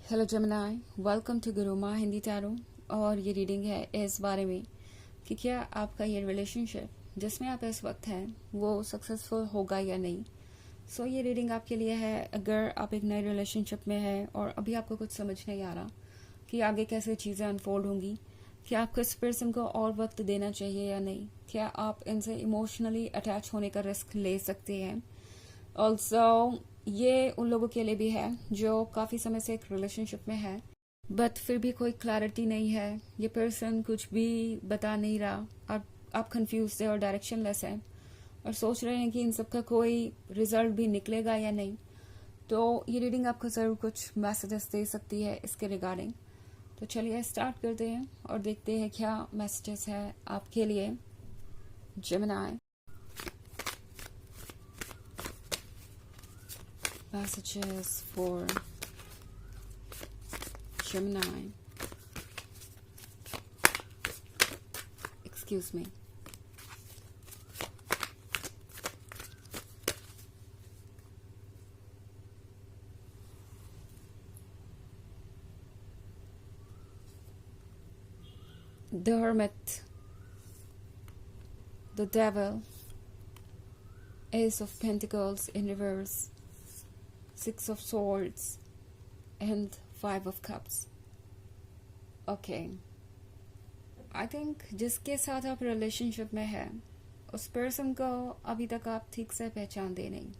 Hello Jamunai, welcome to Guruma Hindi tarot. और ये reading है इस बारे में कि क्या आपका ये रिलेशनशिप जिसमें आप इस वक्त हैं वो सक्सेसफुल होगा या नहीं। सो ये रीडिंग आपके लिए है अगर आप एक नए रिलेशनशिप में हैं और अभी आपको कुछ समझ नहीं आ रहा कि आगे कैसे चीज़ें अनफोल्ड होंगी। क्या आपको इस पर्सन को और वक्त देना चाहिए या नहीं। क्या आप इनसे इमोशनली अटैच होने का रिस्क ले सकते हैं। ऑल्सो ये उन लोगों के लिए भी है जो काफ़ी समय से एक रिलेशनशिप में है बट फिर भी कोई क्लैरिटी नहीं है। ये पर्सन कुछ भी बता नहीं रहा और आप कंफ्यूज है और डायरेक्शनलेस है और सोच रहे हैं कि इन सब का कोई रिजल्ट भी निकलेगा या नहीं। तो ये रीडिंग आपको ज़रूर कुछ मैसेजेस दे सकती है इसके रिगार्डिंग। तो चलिए स्टार्ट करते हैं और देखते हैं क्या मैसेजेस है आपके लिए Gemini. Messages for Gemini. Excuse me. The Hermit, the Devil, Ace of Pentacles in reverse, Six of Swords and Five of Cups. Okay. I think जिसके साथ आप रिलेशनशिप में हैं उस पर्सन को अभी तक आप ठीक से पहचानते नहीं।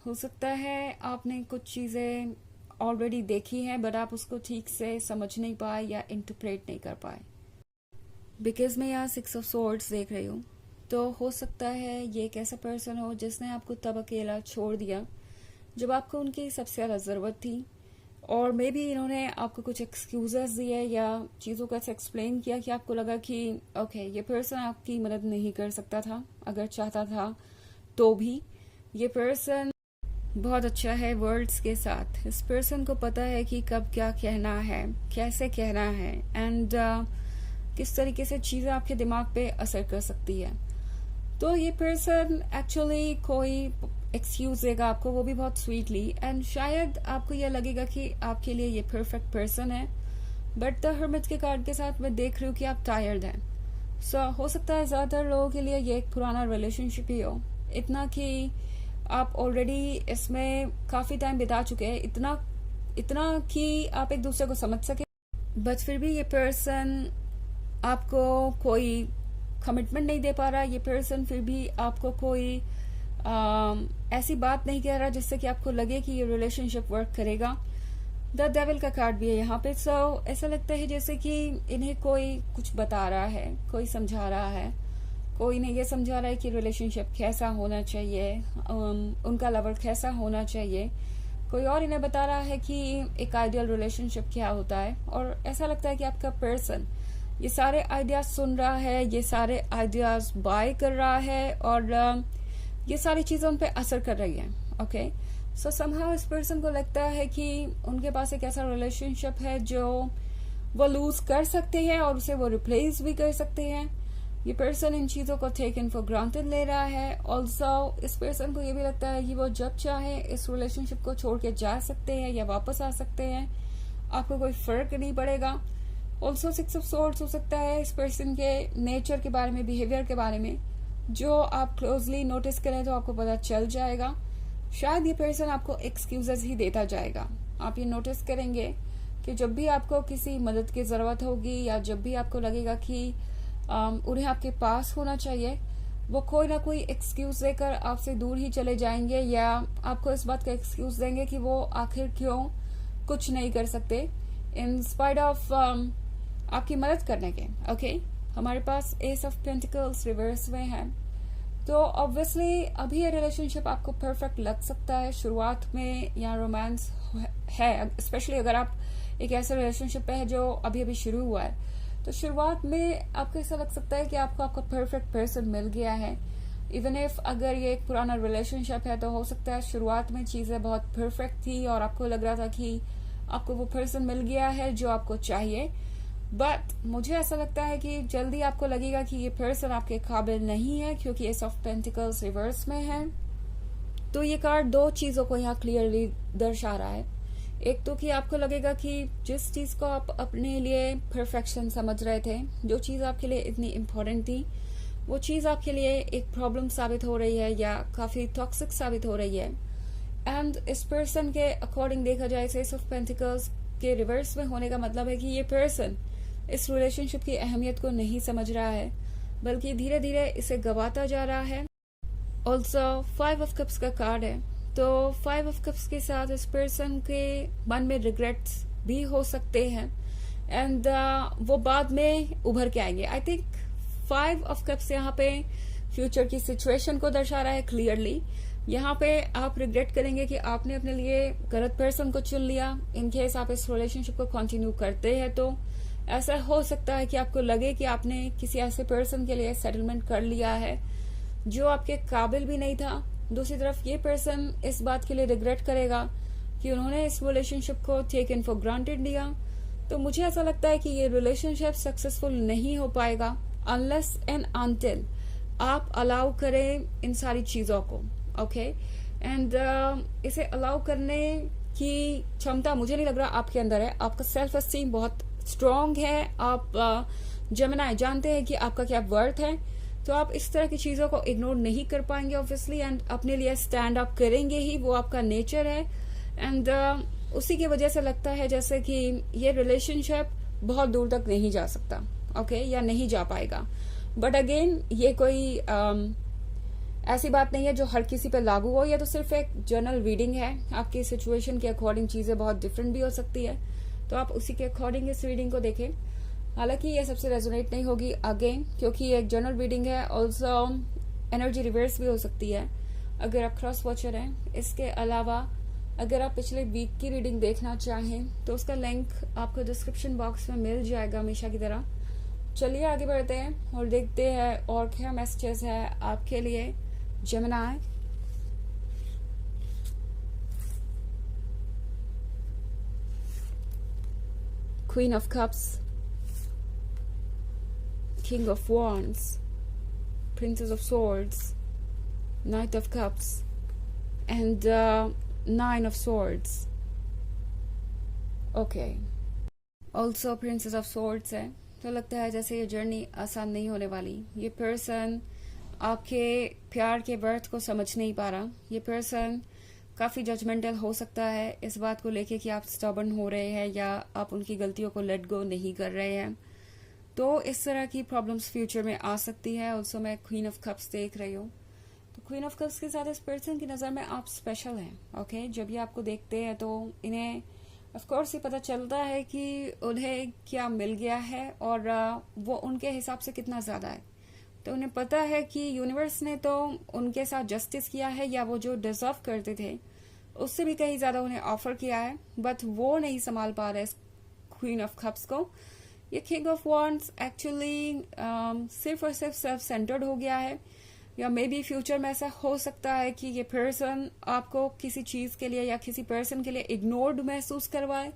हो सकता है आपने कुछ चीज़ें ऑलरेडी देखी हैं बट आप उसको ठीक से समझ नहीं पाए या इंटरप्रेट नहीं कर पाए। बिकॉज मैं यहाँ सिक्स ऑफ सोर्ड्स देख रही हूँ तो हो सकता है ये एक ऐसा पर्सन हो जिसने आपको तब अकेला छोड़ दिया जब आपको उनकी सबसे ज़्यादा ज़रूरत थी और मे बी इन्होंने आपको कुछ एक्सक्यूजेस दिए या चीज़ों को ऐसे एक्सप्लेन किया कि आपको लगा कि ओके ये पर्सन आपकी मदद नहीं कर सकता था अगर चाहता था तो भी। ये पर्सन बहुत अच्छा है वर्ड्स के साथ। इस पर्सन को पता है कि कब क्या कहना है, कैसे कहना है एंड किस तरीके से चीज़ें आपके दिमाग पे असर कर सकती है। तो ये पर्सन एक्चुअली कोई एक्सक्यूज देगा आपको, वो भी बहुत स्वीटली एंड शायद आपको यह लगेगा कि आपके लिए ये परफेक्ट पर्सन है। बट द हर्मिट के कार्ड के साथ मैं देख रही हूँ कि आप टायर्ड हैं। सो हो सकता है ज़्यादातर लोगों के लिए ये एक पुराना रिलेशनशिप ही हो, इतना कि आप ऑलरेडी इसमें काफ़ी टाइम बिता चुके हैं, इतना कि आप एक दूसरे को समझ सके। बट फिर भी ये पर्सन आपको कोई कमिटमेंट नहीं दे पा रहा। ये पर्सन फिर भी आपको कोई ऐसी बात नहीं कह रहा जिससे कि आपको लगे कि ये रिलेशनशिप वर्क करेगा। द डेविल का कार्ड भी है यहाँ पे। सो ऐसा लगता है जैसे कि इन्हें कोई कुछ बता रहा है, कोई समझा रहा है, कोई इन्हें ये समझा रहा है कि रिलेशनशिप कैसा होना चाहिए, उनका लवर कैसा होना चाहिए। कोई और इन्हें बता रहा है कि एक आइडियल रिलेशनशिप क्या होता है। और ऐसा लगता है कि आपका पर्सन ये सारे आइडियाज सुन रहा है, ये सारे आइडियाज बाय कर रहा है और ये सारी चीजें उन पे असर कर रही है। ओके, सो समहाउ इस पर्सन को लगता है कि उनके पास एक ऐसा रिलेशनशिप है जो वो लूज कर सकते हैं और उसे वो रिप्लेस भी कर सकते हैं। ये पर्सन इन चीजों को टेकन फॉर ग्रांटेड ले रहा है। ऑल्सो इस पर्सन को ये भी लगता है कि वो जब चाहे इस रिलेशनशिप को छोड़ के जा सकते हैं या वापस आ सकते हैं, आपको कोई फर्क नहीं पड़ेगा। ऑल्सो सिक्स ऑफ सोर्ड्स हो सकता है इस पर्सन के नेचर के बारे में, बिहेवियर के बारे में, जो आप क्लोजली नोटिस करें तो आपको पता चल जाएगा। शायद ये पर्सन आपको एक्सक्यूजेस ही देता जाएगा। आप ये नोटिस करेंगे कि जब भी आपको किसी मदद की जरूरत होगी या जब भी आपको लगेगा कि उन्हें आपके पास होना चाहिए, वो कोई ना कोई एक्सक्यूज देकर आपसे दूर ही चले जाएंगे या आपको इस बात का एक्सक्यूज देंगे कि वो आखिर क्यों कुछ नहीं कर सकते इन स्पाइट ऑफ आपकी मदद करने के। ओके, हमारे पास एस ऑफ पेंटिकल्स रिवर्स में है तो ऑब्वियसली अभी ये रिलेशनशिप आपको परफेक्ट लग सकता है शुरुआत में या रोमांस है, स्पेशली अगर आप एक ऐसे रिलेशनशिप पे है जो अभी अभी शुरू हुआ है। तो शुरुआत में आपको ऐसा लग सकता है कि आपको आपका परफेक्ट पर्सन मिल गया है। इवन इफ अगर ये एक पुराना रिलेशनशिप है तो हो सकता है शुरुआत में चीजें बहुत परफेक्ट थी और आपको लग रहा था कि आपको वो पर्सन मिल गया है जो आपको चाहिए। बट मुझे ऐसा लगता है कि जल्दी आपको लगेगा कि ये पर्सन आपके काबिल नहीं है क्योंकि एस ऑफ पेंटिकल्स रिवर्स में है। तो ये कार्ड दो चीजों को यहाँ क्लियरली दर्शा रहा है। एक तो कि आपको लगेगा कि जिस चीज को आप अपने लिए परफेक्शन समझ रहे थे, जो चीज आपके लिए इतनी इम्पोर्टेंट थी, वो चीज आपके लिए एक प्रॉब्लम साबित हो रही है या काफी टॉक्सिक साबित हो रही है। एंड इस पर्सन के अकॉर्डिंग देखा जाए, एस ऑफ पेंटिकल्स के रिवर्स में होने का मतलब है कि ये पर्सन इस रिलेशनशिप की अहमियत को नहीं समझ रहा है, बल्कि धीरे धीरे इसे गवाता जा रहा है। ऑल्सो 5 ऑफ कप्स का कार्ड है, तो 5 ऑफ कप्स के साथ इस पर्सन के मन में रिग्रेट्स भी हो सकते हैं एंड वो बाद में उभर के आएंगे। आई थिंक 5 ऑफ कप्स यहाँ पे फ्यूचर की सिचुएशन को दर्शा रहा है क्लियरली। यहाँ पे आप रिग्रेट करेंगे कि आपने अपने लिए गलत पर्सन को चुन लिया। इन केस आप इस रिलेशनशिप को कंटिन्यू करते हैं तो ऐसा हो सकता है कि आपको लगे कि आपने किसी ऐसे पर्सन के लिए सेटलमेंट कर लिया है जो आपके काबिल भी नहीं था। दूसरी तरफ ये पर्सन इस बात के लिए रिग्रेट करेगा कि उन्होंने इस रिलेशनशिप को टेकन फॉर ग्रांटेड लिया। तो मुझे ऐसा लगता है कि ये रिलेशनशिप सक्सेसफुल नहीं हो पाएगा अनलेस एंड अनटिल आप अलाउ करें इन सारी चीजों को। ओके एंड इसे अलाउ करने की क्षमता मुझे नहीं लग रहा आपके अंदर है। आपका सेल्फ एस्टीम बहुत स्ट्रांग है। आप जेमिनी जानते हैं कि आपका क्या वर्थ है, तो आप इस तरह की चीजों को इग्नोर नहीं कर पाएंगे ऑब्वियसली, एंड अपने लिए स्टैंड अप करेंगे ही, वो आपका नेचर है। एंड उसी की वजह से लगता है जैसे कि ये रिलेशनशिप बहुत दूर तक नहीं जा सकता, ओके या नहीं जा पाएगा। बट अगेन ये कोई ऐसी बात नहीं है जो हर किसी पे लागू हो, ये तो सिर्फ एक जनरल रीडिंग है। आपकी सिचुएशन के अकॉर्डिंग चीजें बहुत डिफरेंट भी हो सकती है, तो आप उसी के अकॉर्डिंग इस रीडिंग को देखें। हालांकि ये सबसे रेजोनेट नहीं होगी अगेन, क्योंकि ये एक जनरल रीडिंग है। ऑल्सो एनर्जी रिवर्स भी हो सकती है अगर आप क्रॉस वॉचर हैं। इसके अलावा अगर आप पिछले वीक की रीडिंग देखना चाहें तो उसका लिंक आपको डिस्क्रिप्शन बॉक्स में मिल जाएगा हमेशा की तरह। चलिए आगे बढ़ते हैं और देखते हैं और क्या मैसेजेस है आपके लिए Gemini. Queen of cups, King of Wands, Princess of Swords, Knight of Cups, and 9 of Swords. Okay. Also Princess of Swords है, तो लगता है जैसे ये जर्नी आसान नहीं होने वाली। ये पर्सन आपके प्यार के वर्थ को समझ नहीं पा रहा। ये पर्सन काफी जजमेंटल हो सकता है इस बात को लेके कि आप स्टबर्न हो रहे हैं या आप उनकी गलतियों को लेट गो नहीं कर रहे हैं। तो इस तरह की प्रॉब्लम्स फ्यूचर में आ सकती है। ऑल्सो मैं क्वीन ऑफ कप्स देख रही हूँ, तो क्वीन ऑफ कप्स के साथ इस पर्सन की नजर में आप स्पेशल हैं। ओके जब ये आपको देखते हैं तो इन्हें ऑफ कोर्स ये पता चलता है कि उन्हें क्या मिल गया है और वो उनके हिसाब से कितना ज्यादा है। तो उन्हें पता है कि यूनिवर्स ने तो उनके साथ जस्टिस किया है, या वो जो डिजर्व करते थे उससे भी कहीं ज्यादा उन्हें ऑफर किया है, बट वो नहीं संभाल पा रहे क्वीन ऑफ कप्स को। ये किंग ऑफ वॉन्ड्स एक्चुअली सिर्फ और सिर्फ सेल्फ सेंटर्ड हो गया है, या मे बी फ्यूचर में ऐसा हो सकता है कि ये पर्सन आपको किसी चीज के लिए या किसी पर्सन के लिए इग्नोर्ड महसूस करवाए,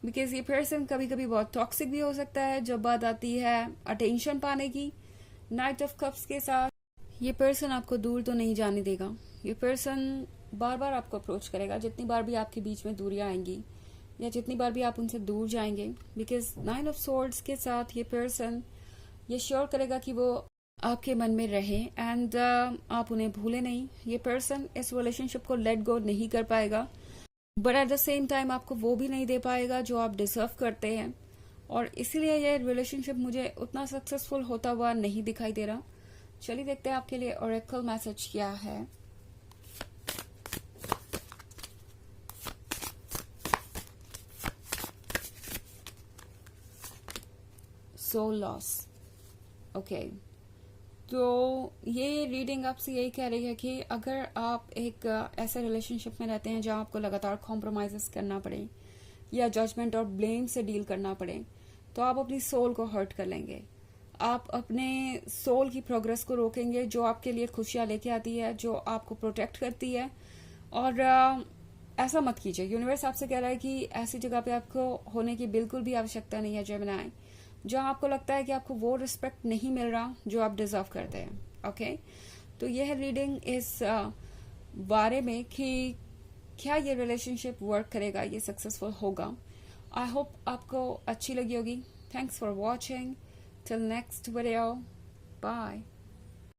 बिकॉज ये पर्सन कभी कभी बहुत टॉक्सिक भी हो सकता है जब बात आती है अटेंशन पाने की। नाइट ऑफ कप्स के साथ ये पर्सन आपको दूर तो नहीं जाने देगा। ये पर्सन बार बार आपको अप्रोच करेगा जितनी बार भी आपके बीच में दूरियां आएंगी या जितनी बार भी आप उनसे दूर जाएंगे, बिकॉज 9 ऑफ सोर्ड्स के साथ ये पर्सन ये श्योर करेगा कि वो आपके मन में रहे एंड आप उन्हें भूले नहीं। ये पर्सन इस रिलेशनशिप को लेट गो नहीं कर पाएगा, but at the same time आपको वो भी नहीं दे पाएगा जो आप डिजर्व करते हैं, और इसीलिए ये रिलेशनशिप मुझे उतना सक्सेसफुल होता हुआ नहीं दिखाई दे रहा। चलिए देखते हैं आपके लिए ओरेकल मैसेज क्या है। सोल लॉस, ओके तो ये रीडिंग आपसे यही कह रही है कि अगर आप एक ऐसे रिलेशनशिप में रहते हैं जहां आपको लगातार कॉम्प्रोमाइजेस करना पड़े या जजमेंट और ब्लेम से डील करना पड़े, तो आप अपनी सोल को हर्ट कर लेंगे। आप अपने सोल की प्रोग्रेस को रोकेंगे जो आपके लिए खुशियां लेके आती है, जो आपको प्रोटेक्ट करती है। और ऐसा मत कीजिए। यूनिवर्स आपसे कह रहा है कि ऐसी जगह पे आपको होने की बिल्कुल भी आवश्यकता नहीं है जेमिनी, जहां आपको लगता है कि आपको वो रिस्पेक्ट नहीं मिल रहा जो आप डिजर्व करते हैं। ओके तो यह रीडिंग इस बारे में कि क्या ये रिलेशनशिप वर्क करेगा, ये सक्सेसफुल होगा। आई होप आपको अच्छी लगी होगी। Thanks for watching. Till next video, bye.